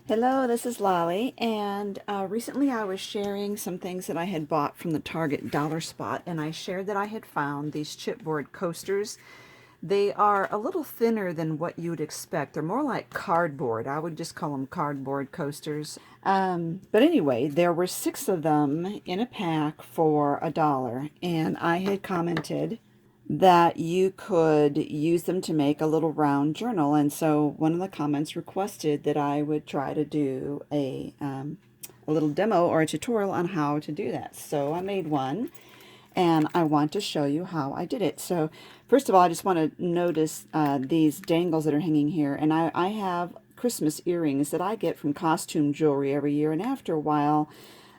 Hello, this is Lolly, and recently I was sharing some things that I had bought from the Target dollar spot, and I shared that I had found these chipboard coasters. They are a little thinner than what you would expect. They're more like cardboard. I would just call them cardboard coasters. But anyway, there were six of them in a pack for $1, and I had commented that you could use them to make a little round journal. And so one of the comments requested that I would try to do a little demo or a tutorial on how to do that. So I made one and I want to show you how I did it. So first of all, I just want to notice these dangles that are hanging here. And I have Christmas earrings that I get from costume jewelry every year. And after a while,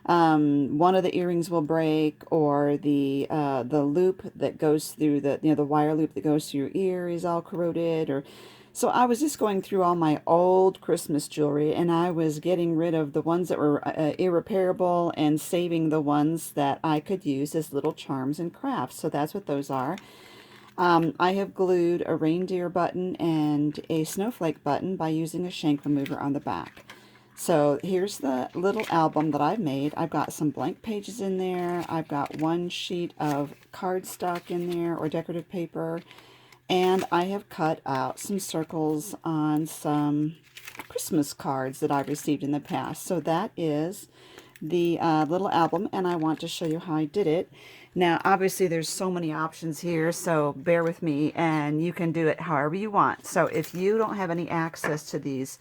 one of the earrings will break, or the loop that goes through the wire loop that goes through your ear is all corroded. Or so I was just going through all my old Christmas jewelry, and I was getting rid of the ones that were irreparable and saving the ones that I could use as little charms and crafts. So that's what those are. I have glued a reindeer button and a snowflake button by using a shank remover on the back. So here's the little album that I've made. I've got some blank pages in there. I've got one sheet of cardstock in there, or decorative paper. And I have cut out some circles on some Christmas cards that I've received in the past. So that is the little album, and I want to show you how I did it. Now, obviously, there's so many options here, so bear with me, and you can do it however you want. So if you don't have any access to these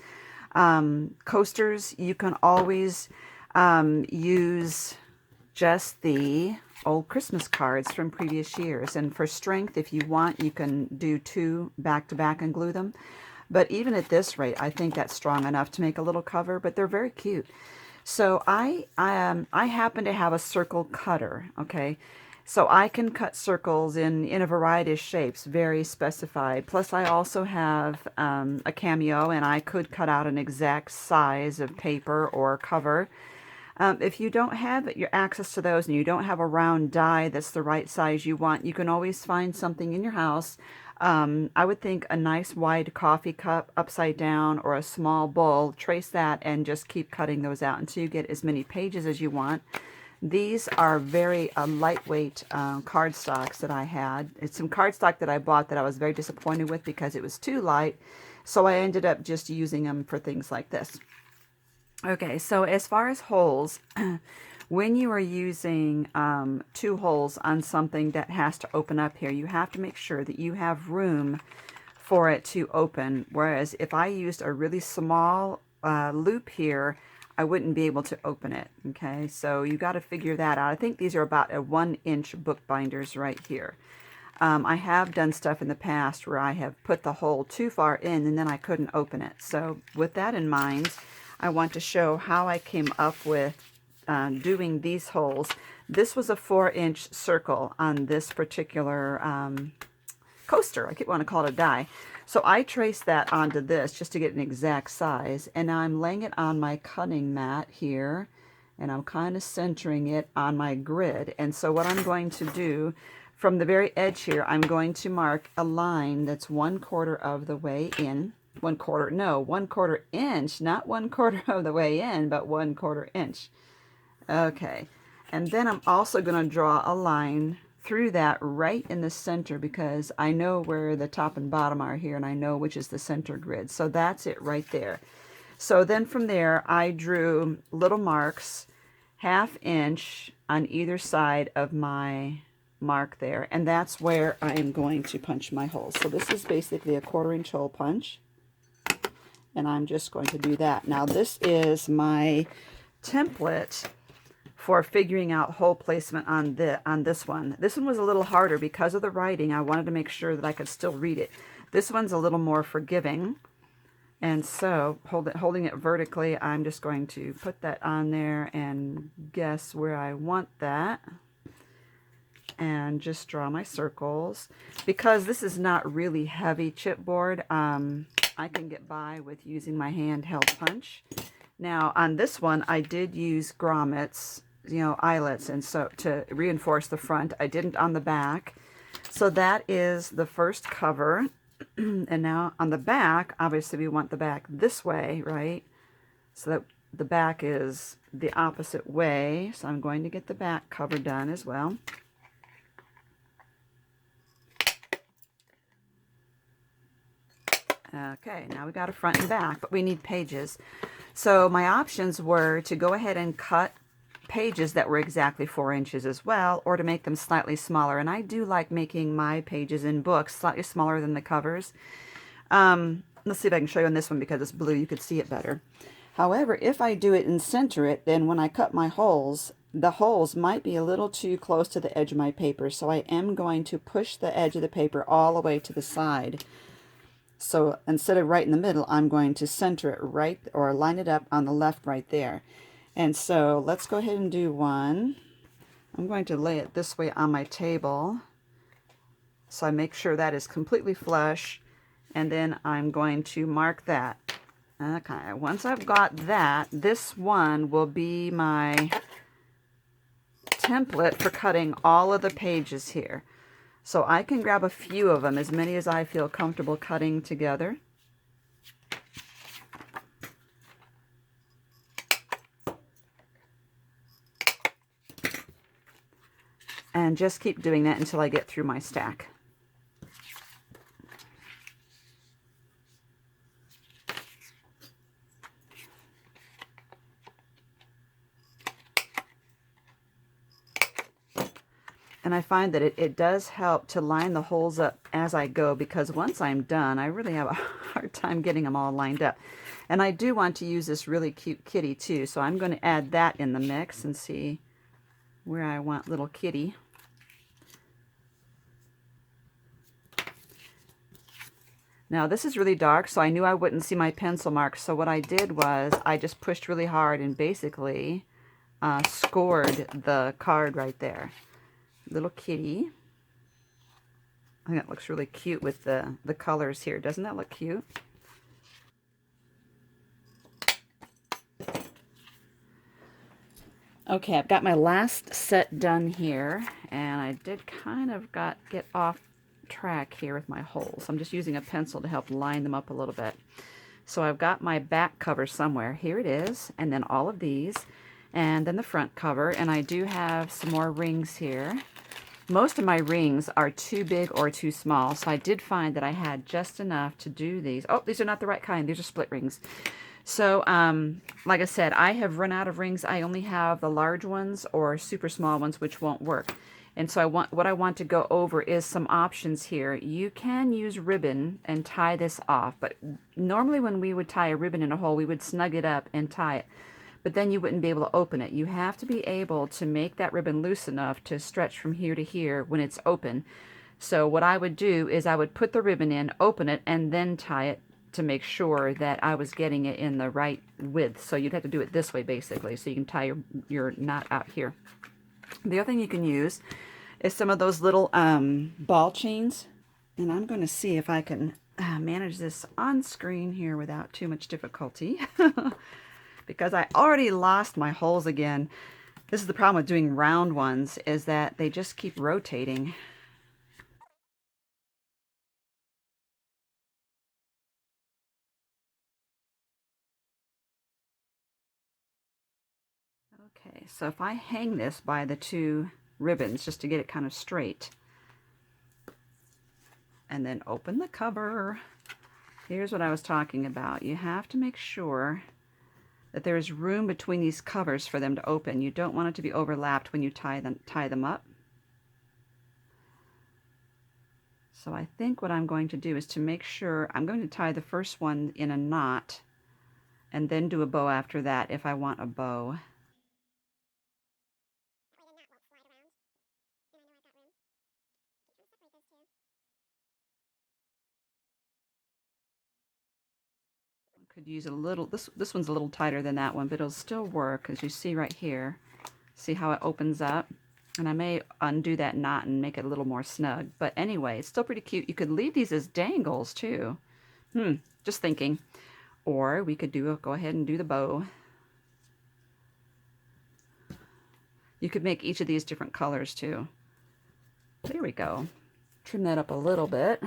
coasters, you can always use just the old Christmas cards from previous years. And for strength, if you want, you can do two back to back and glue them. But even at this rate, I think that's strong enough to make a little cover, but they're very cute. So I happen to have a circle cutter, okay? So I can cut circles in a variety of shapes, very specified. Plus I also have a Cameo, and I could cut out an exact size of paper or cover. If you don't have your access to those and you don't have a round die that's the right size you want, you can always find something in your house. I would think a nice wide coffee cup upside down, or a small bowl. Trace that and just keep cutting those out until you get as many pages as you want. These are very lightweight cardstocks that I had. It's some cardstock that I bought that I was very disappointed with because it was too light. So I ended up just using them for things like this. Okay, so as far as holes, when you are using two holes on something that has to open up here, you have to make sure that you have room for it to open. Whereas if I used a really small loop here, I wouldn't be able to open it. Okay, so you got to figure that out. I think these are about a 1-inch book binders right here. I have done stuff in the past where I have put the hole too far in and then I couldn't open it. So with that in mind, I want to show how I came up with doing these holes. This was a 4-inch circle on this particular coaster. I keep wanting to call it a die. So I traced that onto this just to get an exact size. And now I'm laying it on my cutting mat here. And I'm kind of centering it on my grid. And so what I'm going to do, from the very edge here, I'm going to mark a line that's 1/4 of the way in. 1/4 inch, not 1/4 of the way in, but 1/4 inch. Okay, and then I'm also going to draw a line through that right in the center, because I know where the top and bottom are here, and I know which is the center grid. So that's it right there. So then from there, I drew little marks, 1/2 inch on either side of my mark there, and that's where I am going to punch my holes. So this is basically a 1/4 inch hole punch. And I'm just going to do that. Now this is my template for figuring out hole placement on this one. This one was a little harder because of the writing. I wanted to make sure that I could still read it. This one's a little more forgiving. And so holding it vertically, I'm just going to put that on there and guess where I want that. And just draw my circles. Because this is not really heavy chipboard, I can get by with using my handheld punch. Now on this one, I did use grommets, eyelets, and so to reinforce the front. I didn't on the back. So that is the first cover. And now on the back, obviously we want the back this way, right? so that the back is the opposite way. So I'm going to get the back cover done as well. Okay, now we got a front and back, but we need pages. So my options were to go ahead and cut pages that were exactly 4 inches as well, or to make them slightly smaller. And I do like making my pages in books slightly smaller than the covers. Let's see if I can show you on this one because it's blue. You could see it better. However, if I do it and center it, then when I cut my holes, the holes might be a little too close to the edge of my paper. So I am going to push the edge of the paper all the way to the side. So instead of right in the middle, I'm going to center it right, or line it up on the left right there. And so let's go ahead and do one. I'm going to lay it this way on my table so I make sure that is completely flush, and then I'm going to mark that. Okay, once I've got that, this one will be my template for cutting all of the pages here. So I can grab a few of them, as many as I feel comfortable cutting together. And just keep doing that until I get through my stack. And I find that it does help to line the holes up as I go, because once I'm done, I really have a hard time getting them all lined up. And I do want to use this really cute kitty too, so I'm going to add that in the mix and see where I want little kitty. Now this is really dark, so I knew I wouldn't see my pencil marks, so what I did was I just pushed really hard and basically scored the card right there. Little kitty. I think that looks really cute with the colors here. Doesn't that look cute? Okay, I've got my last set done here, and I did kind of get off track here with my holes. I'm just using a pencil to help line them up a little bit. So I've got my back cover somewhere. Here it is, and then all of these, and then the front cover, and I do have some more rings here. Most of my rings are too big or too small, so I did find that I had just enough to do these. Oh, these are not the right kind. These are split rings. So, like I said, I have run out of rings. I only have the large ones or super small ones, which won't work. And so what I want to go over is some options here. You can use ribbon and tie this off, but normally when we would tie a ribbon in a hole, we would snug it up and tie it. But then you wouldn't be able to open it. You have to be able to make that ribbon loose enough to stretch from here to here when it's open. So what I would do is I would put the ribbon in, open it, and then tie it to make sure that I was getting it in the right width. So you'd have to do it this way basically, so you can tie your knot out here. The other thing you can use is some of those little ball chains. And I'm going to see if I can manage this on screen here without too much difficulty. Because I already lost my holes again. This is the problem with doing round ones, is that they just keep rotating. Okay, so if I hang this by the two ribbons just to get it kind of straight, and then open the cover, here's what I was talking about. You have to make sure that there is room between these covers for them to open. You don't want it to be overlapped when you tie them up. So I think what I'm going to do is to make sure, I'm going to tie the first one in a knot and then do a bow after that if I want a bow. Could use a little, this one's a little tighter than that one, but it'll still work, as you see right here. See how it opens up? And I may undo that knot and make it a little more snug. But anyway, it's still pretty cute. You could leave these as dangles too. Just thinking. Or we could go ahead and do the bow. You could make each of these different colors too. There we go. Trim that up a little bit.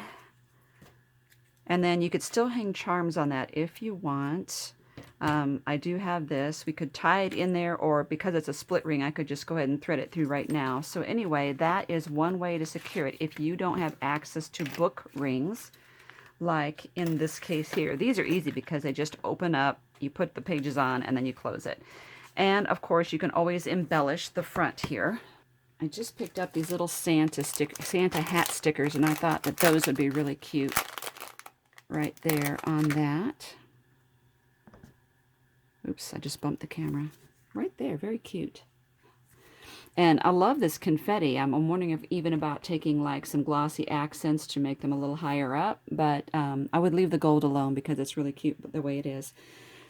And then you could still hang charms on that if you want. I do have this. We could tie it in there, or because it's a split ring, I could just go ahead and thread it through right now. So anyway, that is one way to secure it if you don't have access to book rings, like in this case here. These are easy because they just open up, you put the pages on, and then you close it. And of course, you can always embellish the front here. I just picked up these little Santa hat stickers, and I thought that those would be really cute right there on that. Oops, I just bumped the camera. Right there, very cute. And I love this confetti. I'm wondering if even about taking like some glossy accents to make them a little higher up, but I would leave the gold alone because it's really cute the way it is.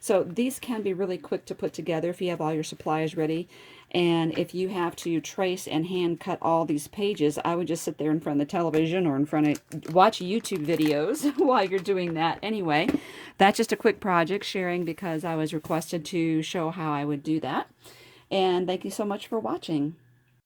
So these can be really quick to put together if you have all your supplies ready. And if you have to trace and hand cut all these pages, I would just sit there in front of the television or in front of, watch YouTube videos while you're doing that. Anyway, that's just a quick project sharing because I was requested to show how I would do that. And thank you so much for watching.